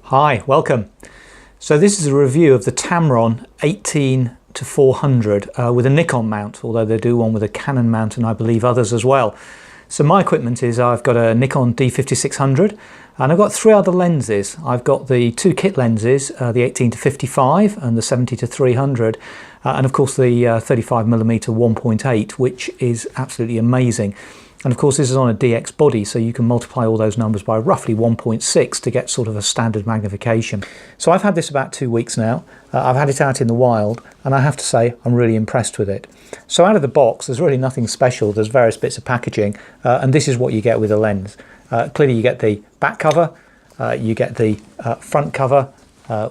Hi, welcome. So this is a review of the Tamron 18-400 with a Nikon mount, although they do one with a Canon mount and I believe others as well. So my equipment is I've got a Nikon D5600 and I've got three other lenses. I've got the two kit lenses, the 18-55 and the 70-300 and of course the 35mm 1.8, which is absolutely amazing. And of course this is on a DX body, so you can multiply all those numbers by roughly 1.6 to get sort of a standard magnification. So I've had this about 2 weeks now. I've had it out in the wild and I have to say I'm really impressed with it. So out of the box there's really nothing special. There's various bits of packaging and this is what you get with a lens. Clearly you get the back cover, you get the front cover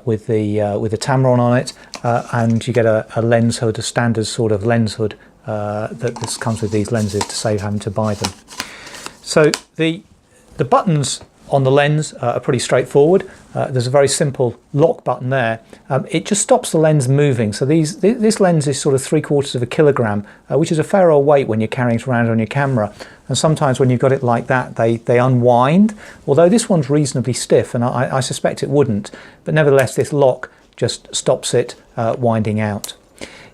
with the Tamron on it, and you get a lens hood, a standard sort of lens hood that this comes with these lenses to save having to buy them. So the buttons on the lens are pretty straightforward. There's a very simple lock button there. It just stops the lens moving. So this lens is sort of 3/4 of a kilogram, which is a fair old weight when you're carrying it around on your camera. And sometimes when you've got it like that, they unwind. Although this one's reasonably stiff, and I suspect it wouldn't. But nevertheless, this lock just stops it winding out.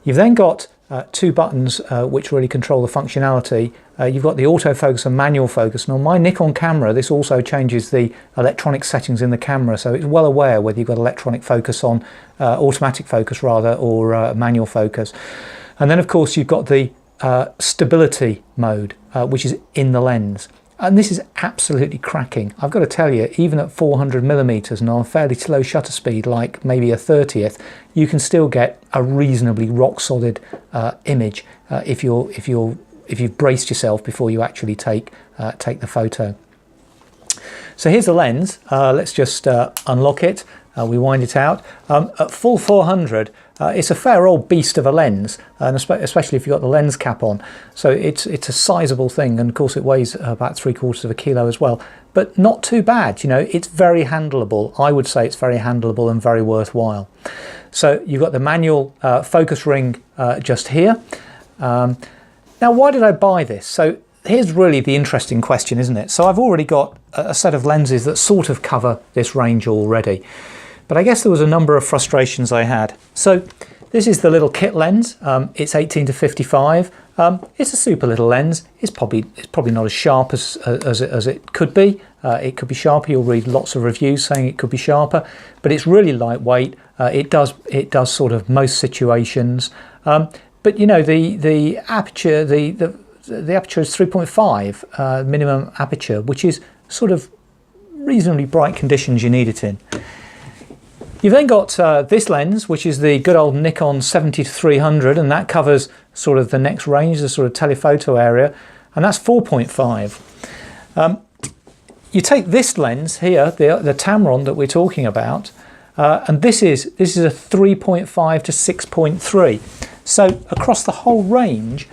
You've then got two buttons which really control the functionality. You've got the autofocus and manual focus, and on my Nikon camera this also changes the electronic settings in the camera, so it's well aware whether you've got electronic focus on, automatic focus rather, or manual focus. And then of course you've got the stability mode which is in the lens. And this is absolutely cracking. I've got to tell you, even at 400mm and on a fairly slow shutter speed, like maybe a 30th, you can still get a reasonably rock solid image if you've braced yourself before you actually take the photo. So here's the lens. Let's just unlock it. We wind it out. At full 400, it's a fair old beast of a lens, and especially if you've got the lens cap on. So it's a sizable thing, and of course it weighs about 3/4 of a kilo as well. But not too bad, you know. It's very handleable. I would say it's very handleable and very worthwhile. So you've got the manual focus ring just here. Now, why did I buy this? So here's really the interesting question, isn't it? So I've already got a set of lenses that sort of cover this range already. But I guess there was a number of frustrations I had. So this is the little kit lens. It's 18-55. It's a super little lens. It's probably not as sharp as it could be. It could be sharper. You'll read lots of reviews saying it could be sharper, but it's really lightweight. It does sort of most situations. But you know, the aperture the aperture is 3.5 minimum aperture, which is sort of reasonably bright conditions you need it in. You've then got this lens, which is the good old Nikon 70-300, and that covers sort of the next range, the sort of telephoto area, and that's 4.5. You take this lens here, the Tamron that we're talking about, and this is a 3.5 to 6.3. So across the whole range,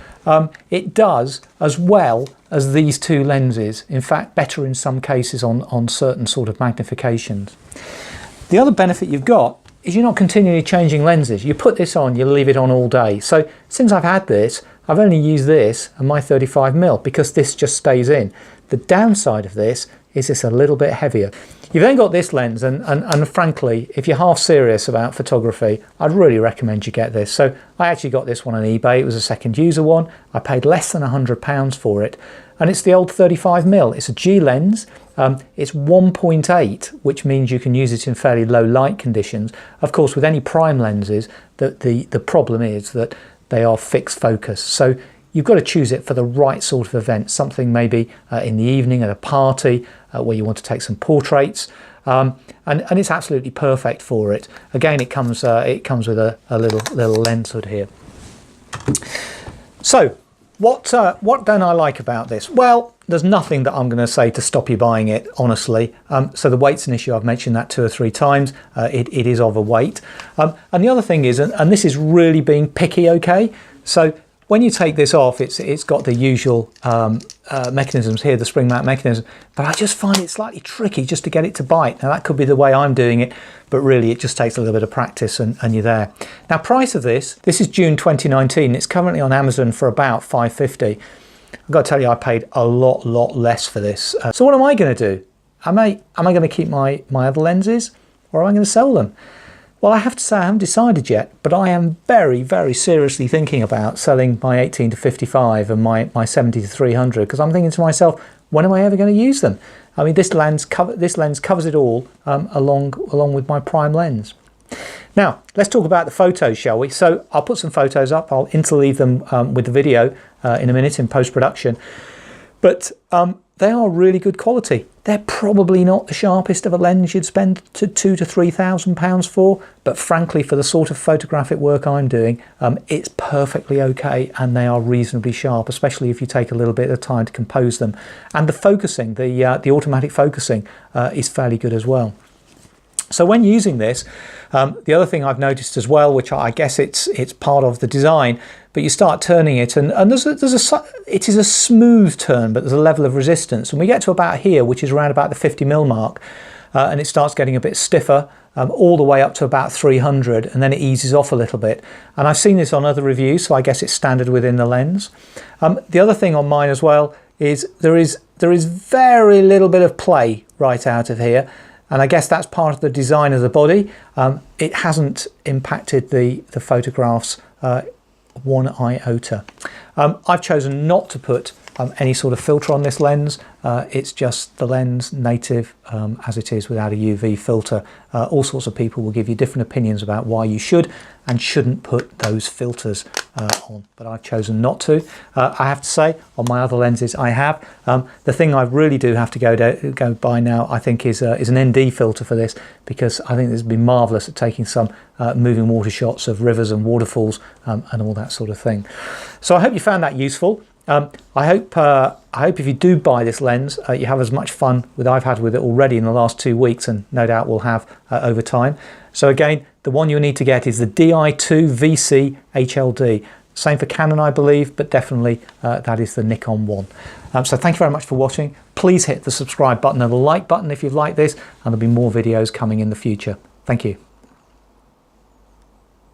it does as well as these two lenses. In fact, better in some cases on certain sort of magnifications. The other benefit you've got is you're not continually changing lenses. You put this on, you leave it on all day. So since I've had this, I've only used this and my 35mm because this just stays in. The downside of this is it's a little bit heavier. You've then got this lens, and frankly, if you're half serious about photography, I'd really recommend you get this. So I actually got this one on eBay. It was a second user one. I paid less than £100 for it. And it's the old 35mm. It's a G lens. It's 1.8, which means you can use it in fairly low light conditions. Of course, with any prime lenses, the problem is that they are fixed focus. So you've got to choose it for the right sort of event, something maybe in the evening at a party where you want to take some portraits, and it's absolutely perfect for it. Again, it comes with a little lens hood here. So what don't I like about this? Well, there's nothing that I'm going to say to stop you buying it, honestly. So the weight's an issue. I've mentioned that 2 or 3 times. It is overweight. And the other thing is, and this is really being picky, okay? So when you take this off, it's got the usual mechanisms here, the spring mount mechanism, but I just find it slightly tricky just to get it to bite. Now that could be the way I'm doing it, but really it just takes a little bit of practice and you're there. Now, price of this is June 2019. It's currently on Amazon for about $5.50. I've got to tell you, I paid a lot less for this. So what am I going to do? Am I going to keep my other lenses? or am I going to sell them? Well, I have to say I haven't decided yet, but I am very, very seriously thinking about selling my 18 to 55 and my 70 to 300, because I'm thinking to myself, when am I ever going to use them? I mean, this lens covers it all, along with my prime lens. Now, let's talk about the photos, shall we? So I'll put some photos up. I'll interleave them with the video in a minute in post-production. But they are really good quality. They're probably not the sharpest of a lens you'd spend £2,000 to £3,000 for, but frankly, for the sort of photographic work I'm doing, it's perfectly okay, and they are reasonably sharp, especially if you take a little bit of time to compose them. And the focusing, the automatic focusing, is fairly good as well. So when using this, the other thing I've noticed as well, which I guess it's part of the design, but you start turning it, and it is a smooth turn, but there's a level of resistance, and we get to about here, which is around about the 50mm mark, and it starts getting a bit stiffer, all the way up to about 300, and then it eases off a little bit. And I've seen this on other reviews, so I guess it's standard within the lens. The other thing on mine as well is there is very little bit of play right out of here. And I guess that's part of the design of the body. It hasn't impacted the photographs one iota. I've chosen not to put any sort of filter on this lens. It's just the lens native as it is, without a UV filter. All sorts of people will give you different opinions about why you should and shouldn't put those filters on, but I've chosen not to. I have to say, on my other lenses I have. The thing I really do have to go by now, I think, is an ND filter for this, because I think this would be marvellous at taking some moving water shots of rivers and waterfalls and all that sort of thing. So I hope you found that useful. I hope if you do buy this lens, you have as much fun as I've had with it already in the last 2 weeks, and no doubt will have over time. So again, the one you'll need to get is the II VC HLD. Same for Canon, I believe, but definitely that is the Nikon one. So thank you very much for watching. Please hit the subscribe button and the like button if you've liked this, and there'll be more videos coming in the future. Thank you.